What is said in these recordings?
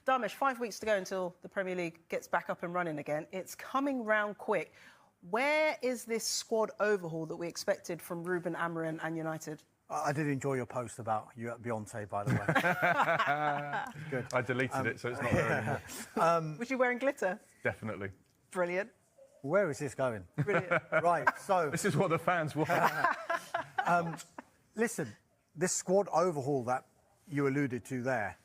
Dharmesh, 5 weeks to go until the Premier League gets back up and running again. It's coming round quick. Where is this squad overhaul that we expected from Ruben Amorim and United? I did enjoy your post about you at Beyonce, by the way. Good. I deleted it, so it's not there anymore. Was you wearing glitter? Definitely. Brilliant. Where is this going? Brilliant. Right, so... This is what the fans want. Listen, this squad overhaul that you alluded to there,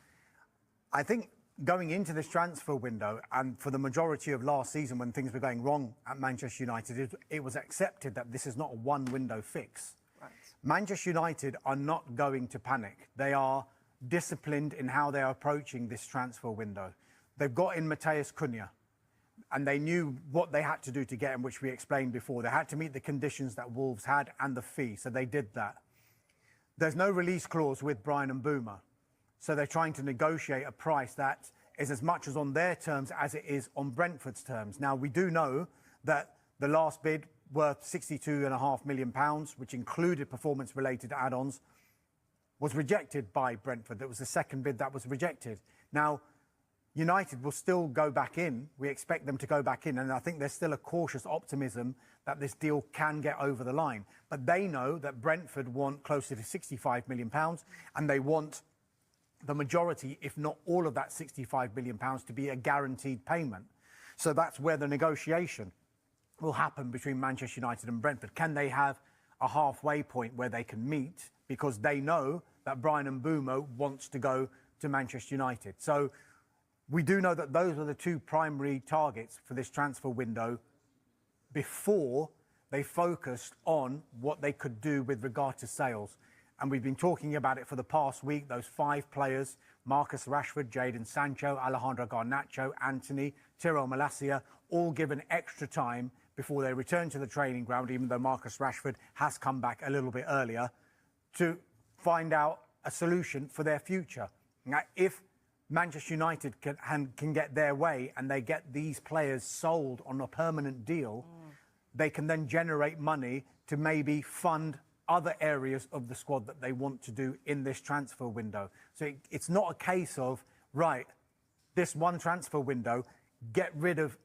I think going into this transfer window and for the majority of last season when things were going wrong at Manchester United, it was accepted that this is not a one-window fix. Right. Manchester United are not going to panic. They are disciplined in how they are approaching this transfer window. They've got in Matheus Cunha, and they knew what they had to do to get him, which we explained before. They had to meet the conditions that Wolves had and the fee, so they did that. There's no release clause with Brian Mbeumo, so they're trying to negotiate a price that is as much as on their terms as it is on Brentford's terms. Now, we do know that the last bid, worth £62.5 million, which included performance-related add-ons, was rejected by Brentford. That was the second bid that was rejected. Now, United will still go back in. We expect them to go back in, and I think there's still a cautious optimism that this deal can get over the line. But they know that Brentford want closer to £65 million, and they want the majority, if not all of that £65 million, to be a guaranteed payment. So that's where the negotiation will happen between Manchester United and Brentford. Can they have a halfway point where they can meet? Because they know that Brian Mbeumo wants to go to Manchester United. So we do know that those are the two primary targets for this transfer window before they focused on what they could do with regard to sales. And we've been talking about it for the past week, those 5 players, Marcus Rashford, Jadon Sancho, Alejandro Garnacho, Anthony, Tyrell Malacia, all given extra time before they return to the training ground, even though Marcus Rashford has come back a little bit earlier, to find out a solution for their future. Now, if Manchester United can get their way and they get these players sold on a permanent deal, they can then generate money to maybe fund other areas of the squad that they want to do in this transfer window. So it's not a case of, right, this one transfer window, get rid of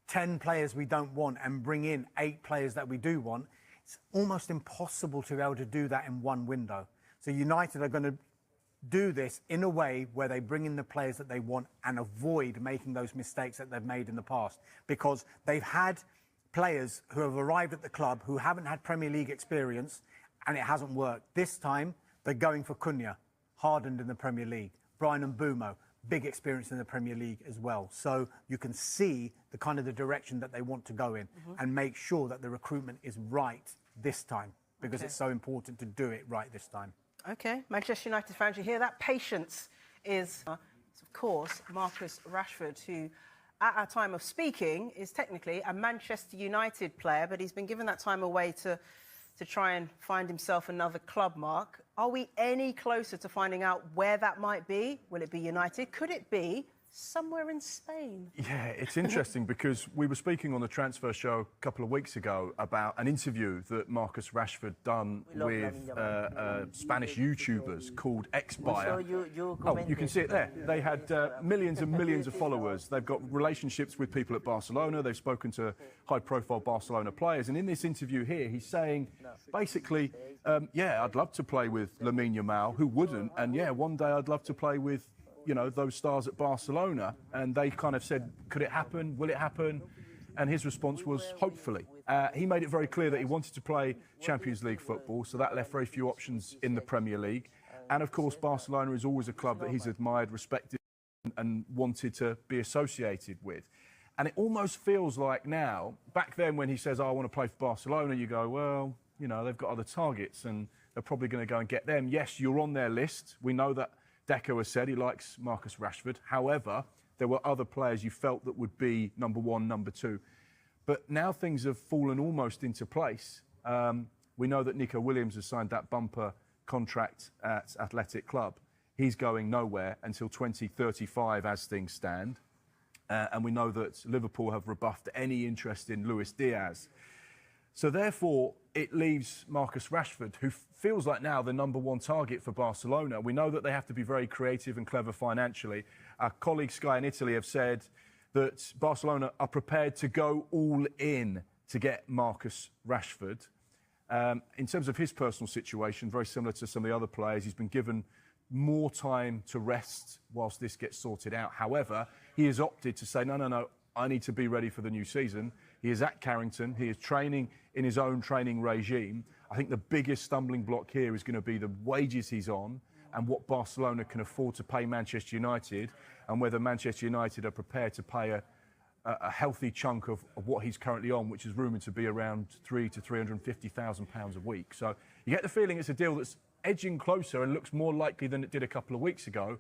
10 players we don't want and bring in 8 players that we do want. It's almost impossible to be able to do that in one window. So United are going to do this in a way where they bring in the players that they want and avoid making those mistakes that they've made in the past, because they've had players who have arrived at the club who haven't had Premier League experience and it hasn't worked. This time they're going for Cunha, hardened in the Premier League. Brian Mbeumo, big experience in the Premier League as well. So you can see the kind of the direction that they want to go in and make sure that the recruitment is right this time, because it's so important to do it right this time. OK, Manchester United fans, you hear that? Patience is, of course, Marcus Rashford, who, at our time of speaking, is technically a Manchester United player, but he's been given that time away to try and find himself another club, Mark. Are we any closer to finding out where that might be? Will it be United? Could it be somewhere in Spain? Yeah, it's interesting because we were speaking on the transfer show a couple of weeks ago about an interview that Marcus Rashford done with Spanish YouTubers called X-Buyer. Oh, you can see it there. They had millions and millions of followers. They've got relationships with people at Barcelona. They've spoken to high-profile Barcelona players. And in this interview here, he's saying, basically, yeah, I'd love to play with Lamine Yamal. Who wouldn't? And yeah, one day I'd love to play with, you know, those stars at Barcelona. And they kind of said, could it happen? Will it happen? And his response was, hopefully. He made it very clear that he wanted to play Champions League football, so that left very few options in the Premier League. And of course, Barcelona is always a club that he's admired, respected, and wanted to be associated with. And it almost feels like now, back then when he says, oh, I want to play for Barcelona, you go, well, you know, they've got other targets and they're probably going to go and get them. Yes, you're on their list. We know that Deco has said he likes Marcus Rashford. However, there were other players you felt that would be number 1, number 2. But now things have fallen almost into place. We know that Nico Williams has signed that bumper contract at Athletic Club. He's going nowhere until 2035 as things stand. And we know that Liverpool have rebuffed any interest in Luis Diaz. So therefore, it leaves Marcus Rashford, who feels like now the number 1 target for Barcelona. We know that they have to be very creative and clever financially. Our colleagues Sky in Italy have said that Barcelona are prepared to go all in to get Marcus Rashford. In terms of his personal situation, very similar to some of the other players, he's been given more time to rest whilst this gets sorted out. However, he has opted to say, no, I need to be ready for the new season. He is at Carrington. He is training in his own training regime. I think the biggest stumbling block here is going to be the wages he's on and what Barcelona can afford to pay Manchester United, and whether Manchester United are prepared to pay a healthy chunk of what he's currently on, which is rumoured to be around £300,000 to £350,000 a week. So you get the feeling it's a deal that's edging closer and looks more likely than it did a couple of weeks ago.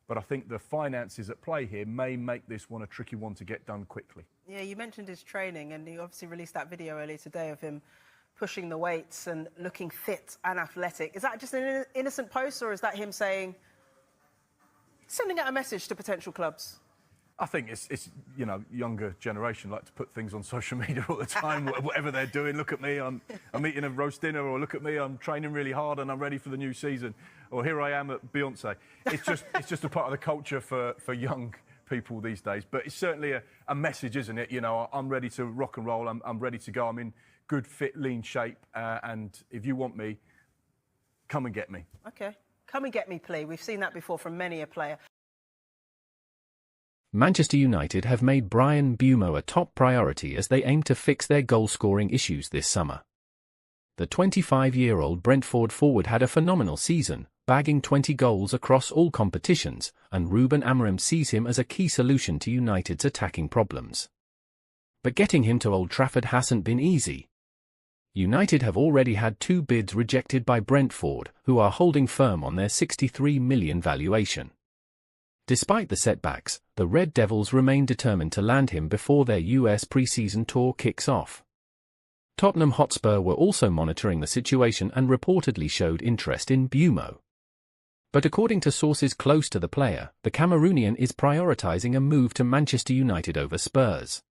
But I think the finances at play here may make this one a tricky one to get done quickly. Yeah, you mentioned his training, and he obviously released that video earlier today of him pushing the weights and looking fit and athletic. Is that just an innocent post, or is that him sending out a message to potential clubs? I think it's younger generation like to put things on social media all the time, whatever they're doing. Look at me, I'm eating a roast dinner, or look at me, I'm training really hard and I'm ready for the new season, or here I am at Beyonce. It's just a part of the culture for young people these days. But it's certainly a message, isn't it? I'm ready to rock and roll. I'm ready to go. I'm in good, fit, lean shape, and if you want me, come and get me. Okay, come and get me, plea. We've seen that before from many a player. Manchester United have made Mbeumo a top priority as they aim to fix their goal-scoring issues this summer. The 25-year-old Brentford forward had a phenomenal season, bagging 20 goals across all competitions, and Ruben Amorim sees him as a key solution to United's attacking problems. But getting him to Old Trafford hasn't been easy. United have already had 2 bids rejected by Brentford, who are holding firm on their £63 million valuation. Despite the setbacks, the Red Devils remain determined to land him before their US pre-season tour kicks off. Tottenham Hotspur were also monitoring the situation and reportedly showed interest in Mbeumo. But according to sources close to the player, the Cameroonian is prioritising a move to Manchester United over Spurs.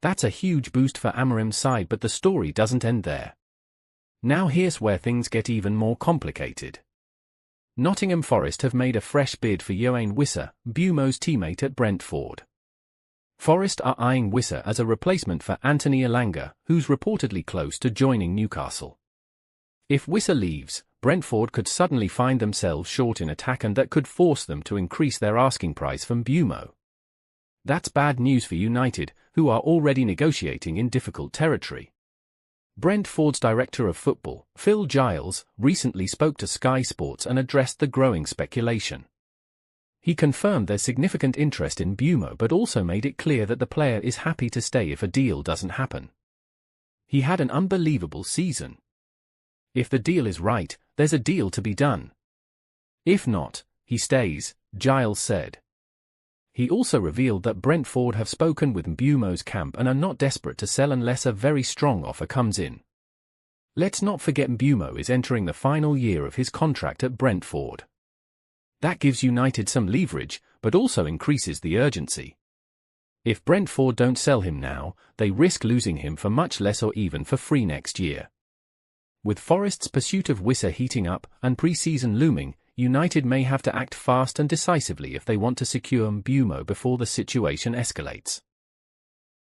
That's a huge boost for Amorim's side, but the story doesn't end there. Now here's where things get even more complicated. Nottingham Forest have made a fresh bid for Yoane Wissa, Mbeumo's teammate at Brentford. Forest are eyeing Wissa as a replacement for Anthony Elanga, who's reportedly close to joining Newcastle. If Wissa leaves, Brentford could suddenly find themselves short in attack, and that could force them to increase their asking price for Mbeumo. That's bad news for United, who are already negotiating in difficult territory. Brentford's director of football, Phil Giles, recently spoke to Sky Sports and addressed the growing speculation. He confirmed there's significant interest in Mbeumo, but also made it clear that the player is happy to stay if a deal doesn't happen. He had an unbelievable season. If the deal is right, there's a deal to be done. If not, he stays, Giles said. He also revealed that Brentford have spoken with Mbeumo's camp and are not desperate to sell unless a very strong offer comes in. Let's not forget Mbeumo is entering the final year of his contract at Brentford. That gives United some leverage, but also increases the urgency. If Brentford don't sell him now, they risk losing him for much less or even for free next year. With Forest's pursuit of Wissa heating up and pre-season looming, United may have to act fast and decisively if they want to secure Mbeumo before the situation escalates.